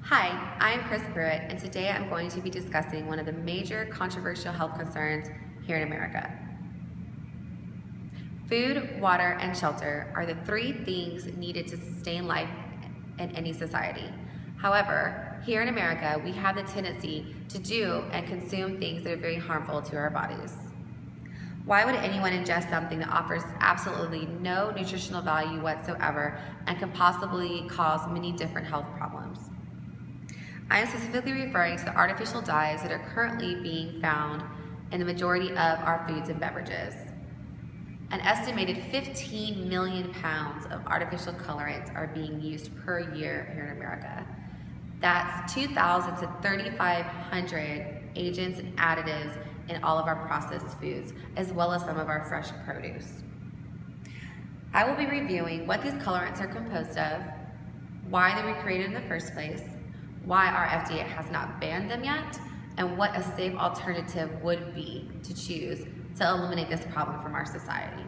Hi, I'm Kris and today I'm going to be discussing one of the major controversial health concerns here in America. Food, water, and shelter are the three things needed to sustain life in any society. However, here in America, we have the tendency to do and consume things that are very harmful to our bodies. Why would anyone ingest something that offers absolutely no nutritional value whatsoever and can possibly cause many different health problems? I am specifically referring to the artificial dyes that are currently being found in the majority of our foods and beverages. An estimated 15 million pounds of artificial colorants are being used per year here in America. That's 2,000 to 3,500 agents and additives in all of our processed foods, as well as some of our fresh produce. I will be reviewing what these colorants are composed of, why they were created in the first place, why our FDA has not banned them yet, and what a safe alternative would be to choose to eliminate this problem from our society.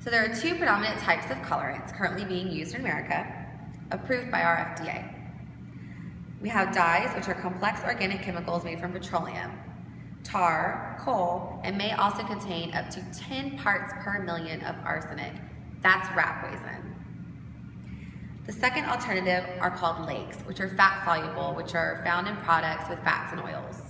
So there are two predominant types of colorants currently being used in America, approved by our FDA. We have dyes, which are complex organic chemicals made from petroleum, tar, coal, and may also contain up to 10 parts per million of arsenic. That's rat poison. The second alternative are called lakes, which are fat soluble, which are found in products with fats and oils.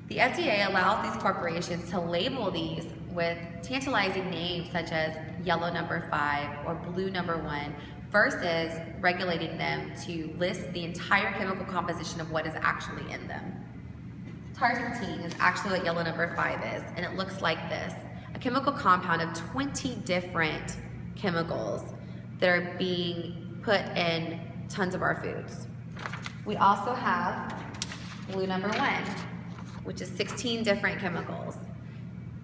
The FDA allows these corporations to label these with tantalizing names such as yellow number 5 or blue number 1 versus regulating them to list the entire chemical composition of what is actually in them. Tyrosine is actually what yellow number 5 is, and it looks like this: a chemical compound of 20 different chemicals that are being put in tons of our foods. We also have blue number 1, which is 16 different chemicals.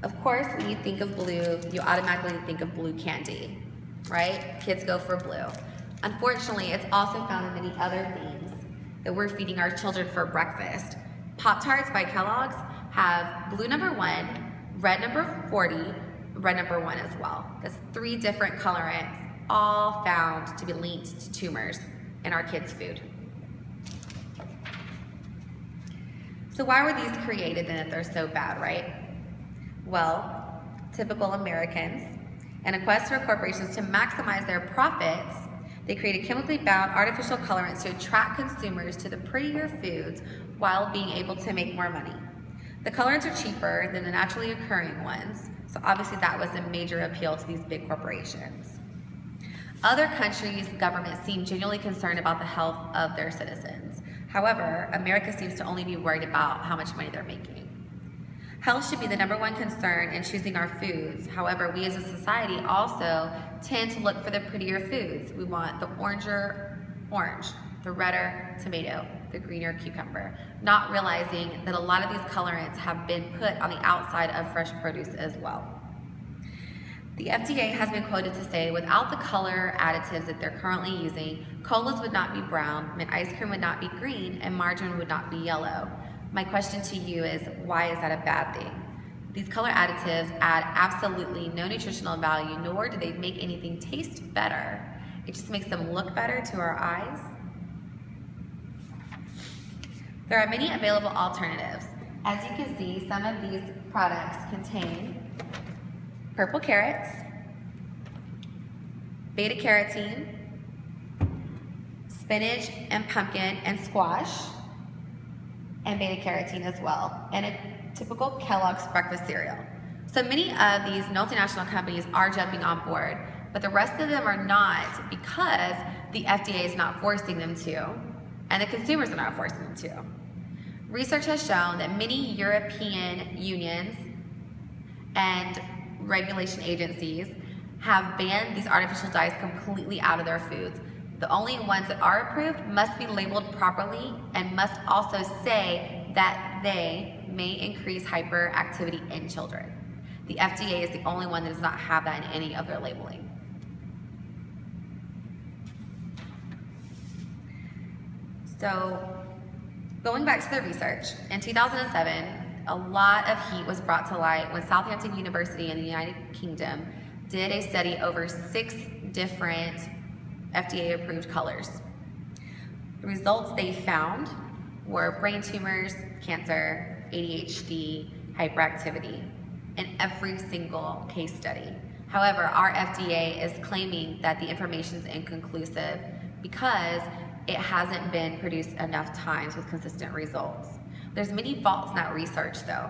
Of course, when you think of blue, you automatically think of blue candy, right? Kids go for blue. Unfortunately, it's also found in many other things that we're feeding our children for breakfast. Pop-Tarts by Kellogg's have blue number 1, red number 40, red number 1 as well. That's 3 different colorants, all found to be linked to tumors in our kids' food. So why were these created then if they're so bad, right? Well, typical Americans, in a quest for corporations to maximize their profits, they created chemically bound artificial colorants to attract consumers to the prettier foods while being able to make more money. The colorants are cheaper than the naturally occurring ones, so obviously that was a major appeal to these big corporations. Other countries' governments seem genuinely concerned about the health of their citizens. However, America seems to only be worried about how much money they're making. Health should be the #1 concern in choosing our foods. However, we as a society also tend to look for the prettier foods. We want the oranger orange, the redder tomato, the greener cucumber, not realizing that a lot of these colorants have been put on the outside of fresh produce as well. The FDA has been quoted to say, without the color additives that they're currently using, colas would not be brown, mint ice cream would not be green, and margarine would not be yellow. My question to you is, why is that a bad thing? These color additives add absolutely no nutritional value, nor do they make anything taste better. It just makes them look better to our eyes. There are many available alternatives. As you can see, some of these products contain purple carrots, beta carotene, spinach and pumpkin and squash, and beta carotene as well, and a typical Kellogg's breakfast cereal. So many of these multinational companies are jumping on board, but the rest of them are not because the FDA is not forcing them to, and the consumers are not forcing them to. Research has shown that many European unions and regulation agencies have banned these artificial dyes completely out of their foods. The only ones that are approved must be labeled properly and must also say that they may increase hyperactivity in children. The FDA is the only one that does not have that in any of their labeling. So, going back to the research, in 2007, a lot of heat was brought to light when Southampton University in the United Kingdom did a study over 6 different FDA-approved colors. The results they found were brain tumors, cancer, ADHD, hyperactivity in every single case study. However, our FDA is claiming that the information is inconclusive because it hasn't been produced enough times with consistent results. There's many faults in that research though.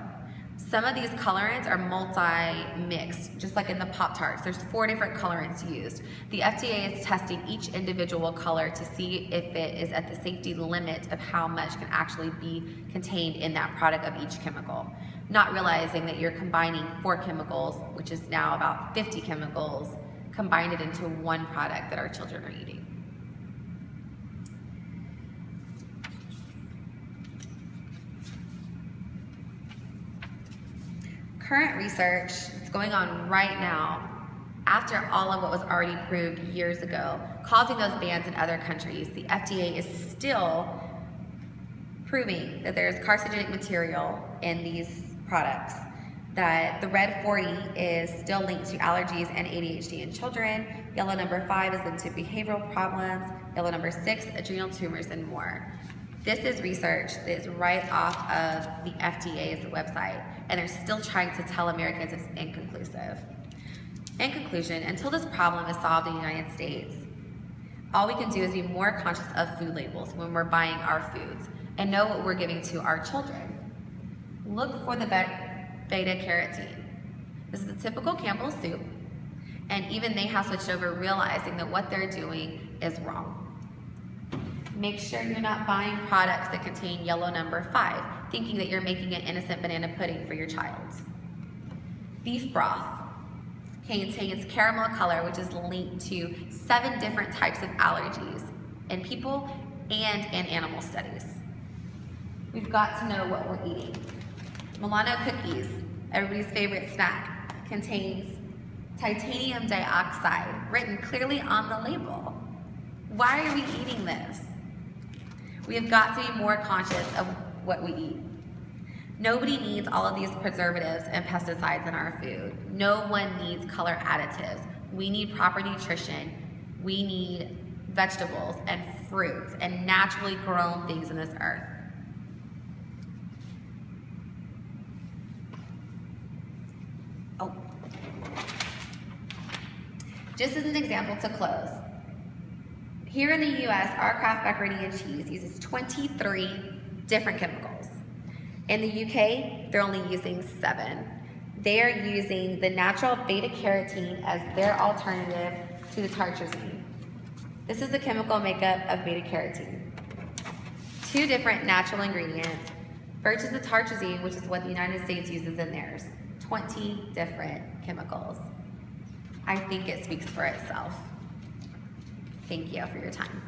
Some of these colorants are multi-mixed, just like in the Pop-Tarts. There's 4 different colorants used. The FDA is testing each individual color to see if it is at the safety limit of how much can actually be contained in that product of each chemical. Not realizing that you're combining 4 chemicals, which is now about 50 chemicals, combined it into one product that our children are eating. Current research that's going on right now, after all of what was already proved years ago, causing those bans in other countries, the FDA is still proving that there's carcinogenic material in these products, that the red 40 is still linked to allergies and ADHD in children, yellow number 5 is linked to behavioral problems, yellow number 6, adrenal tumors, and more. This is research that is right off of the FDA's website, and they're still trying to tell Americans it's inconclusive. In conclusion, until this problem is solved in the United States, all we can do is be more conscious of food labels when we're buying our foods and know what we're giving to our children. Look for the beta-carotene. This is a typical Campbell's soup, and even they have switched over realizing that what they're doing is wrong. Make sure you're not buying products that contain yellow number 5, thinking that you're making an innocent banana pudding for your child. Beef broth contains caramel color, which is linked to 7 different types of allergies in people and in animal studies. We've got to know what we're eating. Milano cookies, everybody's favorite snack, contains titanium dioxide, written clearly on the label. Why are we eating this? We have got to be more conscious of what we eat. Nobody needs all of these preservatives and pesticides in our food. No one needs color additives. We need proper nutrition. We need vegetables and fruits and naturally grown things in this earth. Oh. Just as an example to close, here in the US, our Kraft macaroni and cheese uses 23 different chemicals. In the UK, they're only using 7. They are using the natural beta-carotene as their alternative to the tartrazine. This is the chemical makeup of beta-carotene. 2 different natural ingredients versus the tartrazine, which is what the United States uses in theirs. 20 different chemicals. I think it speaks for itself. Thank you for your time.